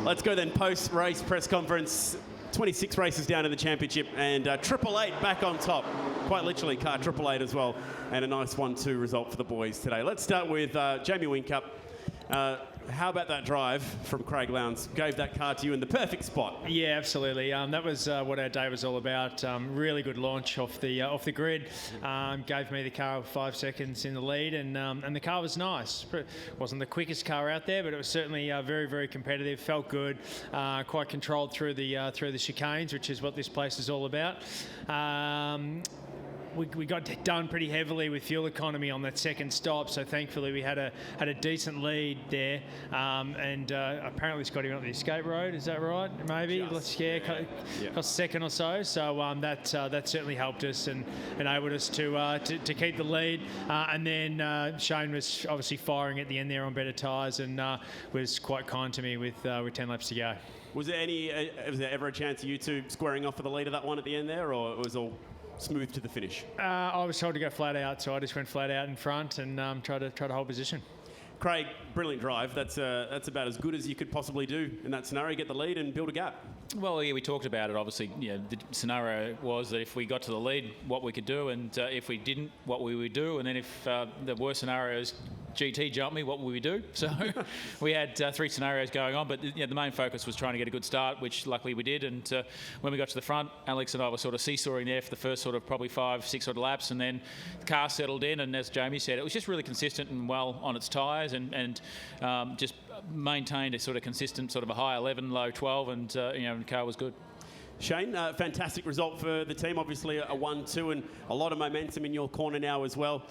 Let's go then post-race press conference. 26 races down in the championship, and 888 back on top. Quite literally, car 888 as well, and a nice 1-2 result for the boys today. Let's start with Jamie Whincup. How about that drive from Craig Lowndes? Gave that car to you in the perfect spot. Yeah, absolutely. That was what our day was all about. Really good launch off the grid. Gave me the car 5 seconds in the lead, and the car was nice. Wasn't the quickest car out there, but it was certainly very, very competitive. Felt good. Quite controlled through the chicanes, which is what this place is all about. We got done pretty heavily with fuel economy on that second stop, so thankfully we had a decent lead there. And apparently Scotty went up the escape road. Is that right? Maybe. Cost a second or so. So that certainly helped us and enabled us to keep the lead. And then Shane was obviously firing at the end there on better tyres and was quite kind to me with 10 laps to go. Was there ever a chance of you two squaring off for the lead of that one at the end there, or it was all smooth to the finish? I was told to go flat out, so I just went flat out in front and tried to hold position. Craig, brilliant drive. That's about as good as you could possibly do in that scenario. Get the lead and build a gap. Well, yeah, we talked about it. Obviously, the scenario was that if we got to the lead, what we could do, and if we didn't, what we would do, and then if the worst scenarios, GT jumped me, what would we do? So we had 3 scenarios going on, but the main focus was trying to get a good start, which luckily we did. And when we got to the front, Alex and I were sort of seesawing there for the first sort of probably 5-6 sort of laps, and then the car settled in, and as Jamie said, it was just really consistent and well on its tyres, and just maintained a sort of consistent sort of a high 11, low 12, and the car was good. Shane, fantastic result for the team. Obviously a 1-2 and a lot of momentum in your corner now as well.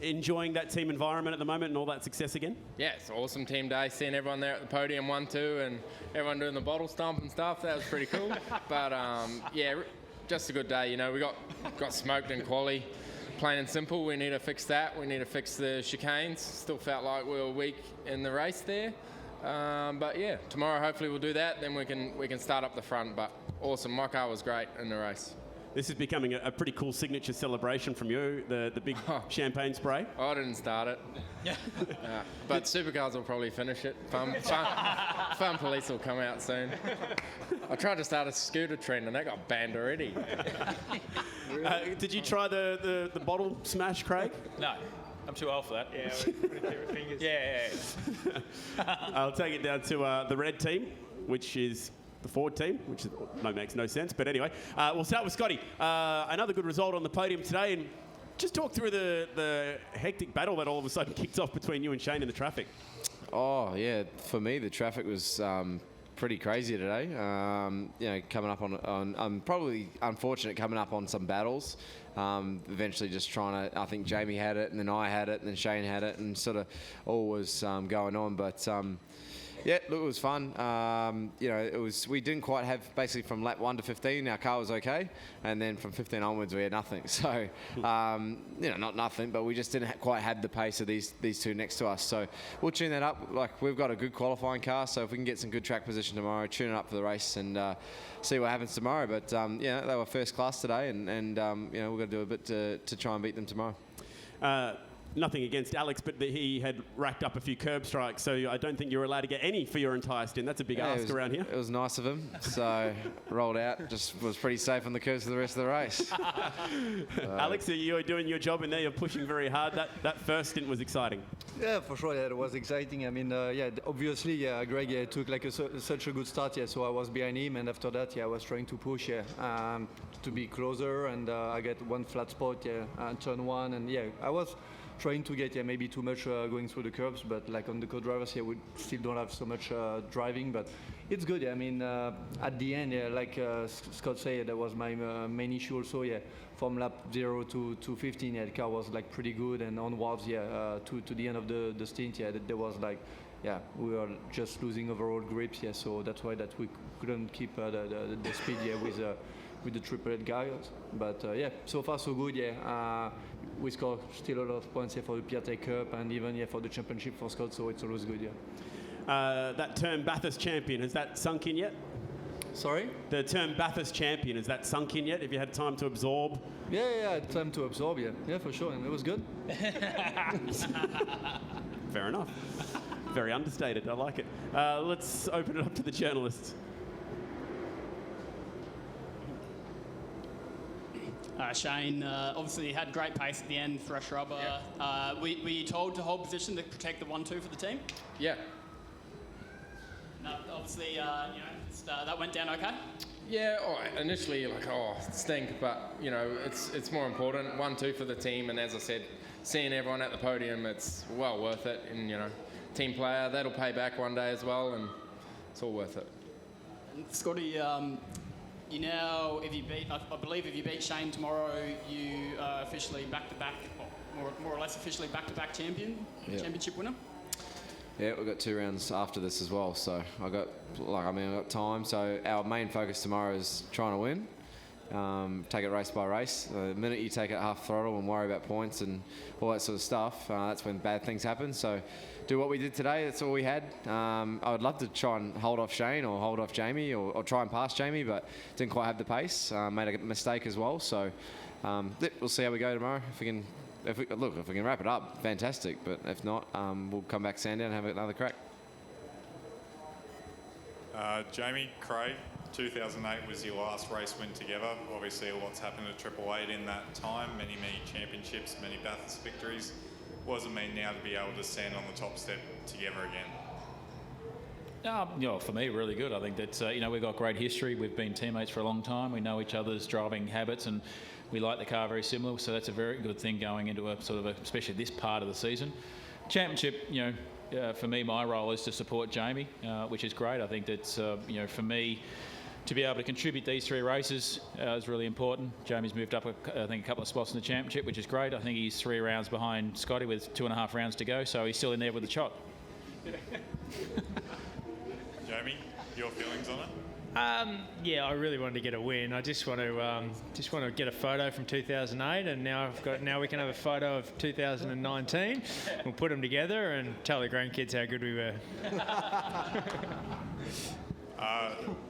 Enjoying that team environment at the moment and all that success again? Yeah, it's an awesome team day. Seeing everyone there at the podium 1-2 and everyone doing the bottle stomp and stuff, that was pretty cool. But yeah, just a good day. We got smoked in quali. Plain and simple, we need to fix that. We need to fix the chicanes. Still felt like we were weak in the race there. But yeah, tomorrow hopefully we'll do that. Then we can start up the front. But awesome, my car was great in the race. This is becoming a pretty cool signature celebration from you, the big champagne spray. I didn't start it. But Supercars will probably finish it. Fun Police will come out soon. I tried to start a scooter trend and that got banned already. Did you try the bottle smash, Craig? No. I'm too old for that. Yeah, fingers. Yeah. I'll take it down to the red team, which is the Ford team, which makes no sense. But anyway, we'll start with Scotty. Another good result on the podium today. And just talk through the hectic battle that all of a sudden kicked off between you and Shane in the traffic. Oh, yeah. For me, the traffic was pretty crazy today. Coming up on I'm probably unfortunate coming up on some battles. Eventually just trying to, I think Jamie had it, and then I had it, and then Shane had it, and sort of all was going on. But yeah, look, it was fun. We didn't quite have, basically from lap 1 to 15, our car was okay, and then from 15 onwards we had nothing. So, not nothing, but we just didn't quite have the pace of these two next to us. So we'll tune that up. Like, we've got a good qualifying car, so if we can get some good track position tomorrow, tune it up for the race and see what happens tomorrow. But they were first class today, and we've got to do a bit to try and beat them tomorrow. Nothing against Alex, but he had racked up a few curb strikes, so I don't think you're allowed to get any for your entire stint. That's a big ask around here. It was nice of him. So rolled out, just was pretty safe on the curves for the rest of the race. Alex, you're doing your job in there. You're pushing very hard. That first stint was exciting. Yeah, for sure. Yeah, it was exciting. I mean, obviously, Greg took like such a good start. Yeah, so I was behind him, and after that, I was trying to push. To be closer, and I get one flat spot. And turn one, and I was trying to get maybe too much going through the curves, but like on the co-drivers we still don't have so much driving, but it's good. I mean, at the end, like Scott said, that was my main issue also. From lap 0 to 15, the car was like pretty good, and onwards, to the end of the stint, there was like, we were just losing overall grips. So that's why that we couldn't keep the speed with the triple eight guys. But so far so good. We score still a lot of points for the PRT Cup and even for the championship for Scott, so it's always good. That term Bathurst champion, has that sunk in yet? Sorry? The term Bathurst champion, has that sunk in yet? Have you had time to absorb? Yeah, I had time to absorb, yeah, for sure, and it was good. Fair enough. Very understated, I like it. Let's open it up to the journalists. Shane, obviously you had great pace at the end, fresh rubber. Yeah. Were you told to hold position to protect the 1-2 for the team? Yeah. No, obviously, that went down okay? Yeah, initially stink, but it's more important. 1-2 for the team, and as I said, seeing everyone at the podium, it's well worth it. And team player, that'll pay back one day as well, and it's all worth it. And Scotty, you now, I believe if you beat Shane tomorrow, you are officially back-to-back, more or less officially back-to-back championship winner. Yeah, we've got 2 rounds after this as well, so I've got time. So our main focus tomorrow is trying to win, take it race by race. The minute you take it half throttle and worry about points and all that sort of stuff, that's when bad things happen. So do what we did today, that's all we had. I would love to try and hold off Shane or hold off Jamie or try and pass Jamie, but didn't quite have the pace. Made a mistake as well, so we'll see how we go tomorrow. If we can wrap it up, fantastic. But if not, we'll come back Sandown and have another crack. Jamie, Craig, 2008 was your last race win together. Obviously, a lot's happened at Triple Eight in that time. Many championships, many Bathurst victories. What does it mean now to be able to stand on the top step together again? For me, really good. I think that we've got great history. We've been teammates for a long time. We know each other's driving habits, and we like the car very similar. So that's a very good thing going into especially this part of the season. Championship, for me, my role is to support Jamie, which is great. I think that's for me to be able to contribute these 3 races is really important. Jamie's moved up, I think, a couple of spots in the championship, which is great. I think he's 3 rounds behind Scotty with 2.5 rounds to go, so he's still in there with the chop. Jamie, your feelings on it? I really wanted to get a win. I just want to get a photo from 2008, and now we can have a photo of 2019. We'll put them together and tell the grandkids how good we were.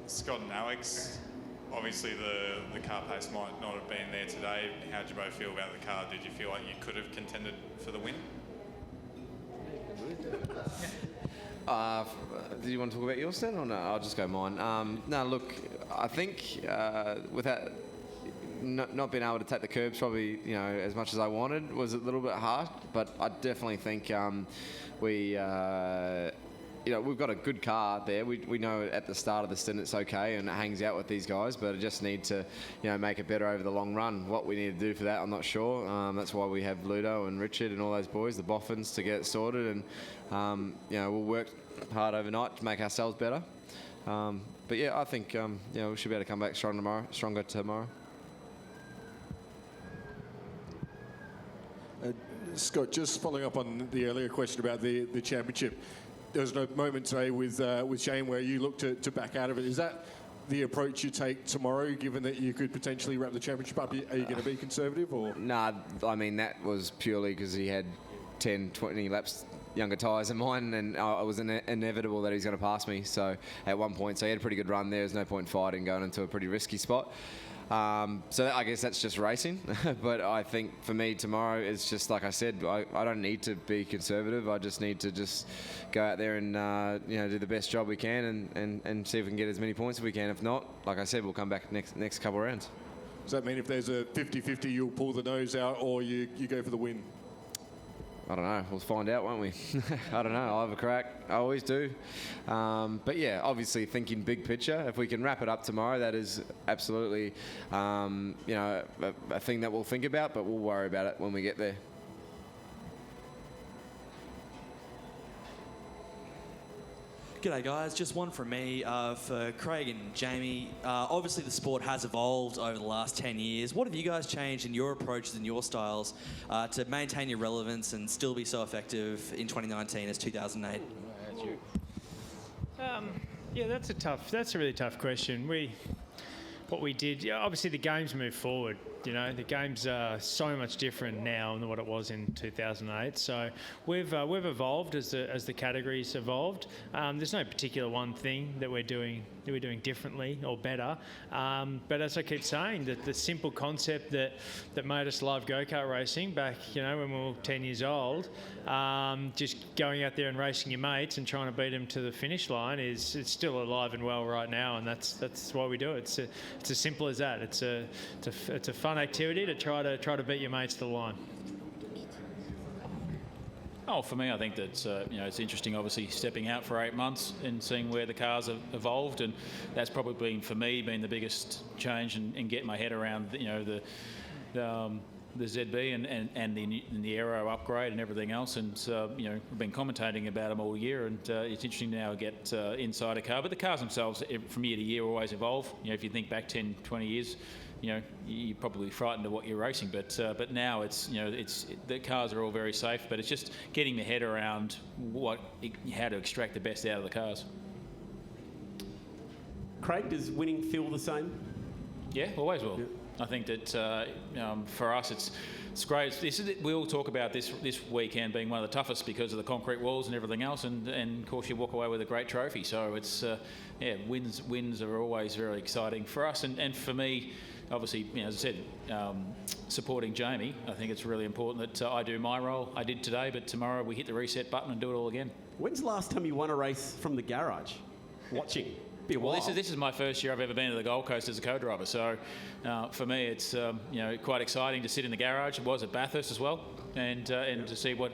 Scott and Alex, obviously the car pace might not have been there today. How did you both feel about the car? Did you feel like you could have contended for the win? Do you want to talk about yours then, or no? I'll just go mine. No, look, I think without not being able to take the curbs probably, as much as I wanted was a little bit hard, but I definitely think we've got a good car there. We know at the start of the stint it's okay and it hangs out with these guys, but I just need to, make it better over the long run. What we need to do for that, I'm not sure. That's why we have Ludo and Richard and all those boys, the Boffins, to get it sorted, and we'll work hard overnight to make ourselves better. But yeah, I think we should be able to come back stronger tomorrow. Scott, just following up on the earlier question about the championship. There was no moment today with Shane where you looked to back out of it. Is that the approach you take tomorrow, given that you could potentially wrap the championship up? Are you going to be conservative? Or? Nah, I mean, that was purely because he had 10, 20 laps younger tyres than mine, and it was inevitable that he's going to pass me. So at one point, so he had a pretty good run there. There's no point fighting going into a pretty risky spot. So I guess that's just racing. But I think for me tomorrow, it's just like I said, I don't need to be conservative. I just need to just go out there and do the best job we can and see if we can get as many points as we can. If not, like I said, we'll come back next couple of rounds. Does that mean if there's a 50-50, you'll pull the nose out, or you go for the win? I don't know. We'll find out, won't we? I don't know. I'll have a crack. I always do. But yeah, obviously thinking big picture. If we can wrap it up tomorrow, that is absolutely, a thing that we'll think about. But we'll worry about it when we get there. G'day guys, just one from me for Craig and Jamie. Obviously the sport has evolved over the last 10 years. What have you guys changed in your approaches and your styles to maintain your relevance and still be so effective in 2019 as 2008? That's a really tough question. What we did, obviously the game's moved forward You know, the game's so much different now than what it was in 2008. So we've evolved as the categories evolved. There's no particular one thing that we're doing differently or better. But as I keep saying, that the simple concept that made us love go-kart racing back, you know, when we were 10 years old, just going out there and racing your mates and trying to beat them to the finish line it's still alive and well right now, and that's why we do it. It's as simple as that. It's a fun activity to try to beat your mates to the line. Oh, for me, I think that it's interesting. Obviously, stepping out for 8 months and seeing where the cars have evolved, and that's probably been the biggest change and get my head around the ZB and the aero upgrade and everything else. And we've been commentating about them all year, and it's interesting now to get inside a car. But the cars themselves, from year to year, always evolve. You know, if you think back 10, 20 years. You're probably frightened of what you're racing, but now the cars are all very safe. But it's just getting the head around how to extract the best out of the cars. Craig, does winning feel the same? Yeah, always will. Yeah. I think that for us, it's great. We all talk about this weekend being one of the toughest because of the concrete walls and everything else, and of course you walk away with a great trophy. So it's wins are always very exciting for us, and for me. Obviously, as I said, supporting Jamie, I think it's really important that I do my role. I did today, but tomorrow we hit the reset button and do it all again. When's the last time you won a race from the garage? Watching. Be a while. Well, this is my first year I've ever been to the Gold Coast as a co-driver. So for me, it's quite exciting to sit in the garage. It was at Bathurst as well, and to see what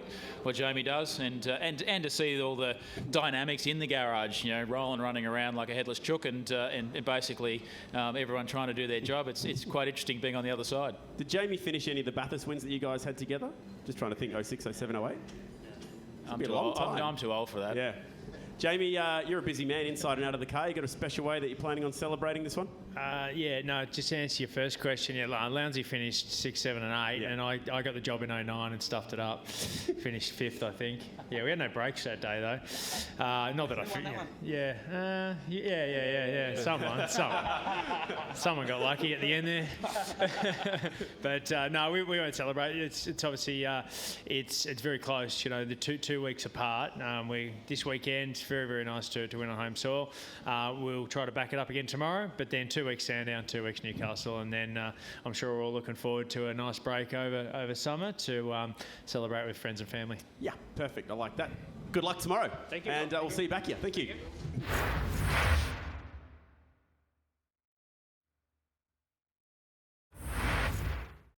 Jamie does, and to see all the dynamics in the garage. Roland running around like a headless chook, and basically everyone trying to do their job. It's quite interesting being on the other side. Did Jamie finish any of the Bathurst wins that you guys had together? Just trying to think. 06, 07, 08. I'm too old for that. Yeah. Jamie, you're a busy man inside and out of the car. You got a special way that you're planning on celebrating this one? Just to answer your first question, Lowndesy finished 6, 7 and 8, and I got the job in 09 and stuffed it up. Finished 5th, I think. Yeah, we had no breaks that day, though. Not that I think. Yeah. Someone got lucky at the end there. But no, we won't celebrate. It's obviously it's very close. The 2 weeks apart. This weekend, it's very, very nice to win on home soil. We'll try to back it up again tomorrow, but then 2 weeks Sandown, 2 weeks Newcastle, and then I'm sure we're all looking forward to a nice break over summer to celebrate with friends and family. Yeah, perfect. I like that. Good luck tomorrow. Thank you. And we'll see you back here. Thank you.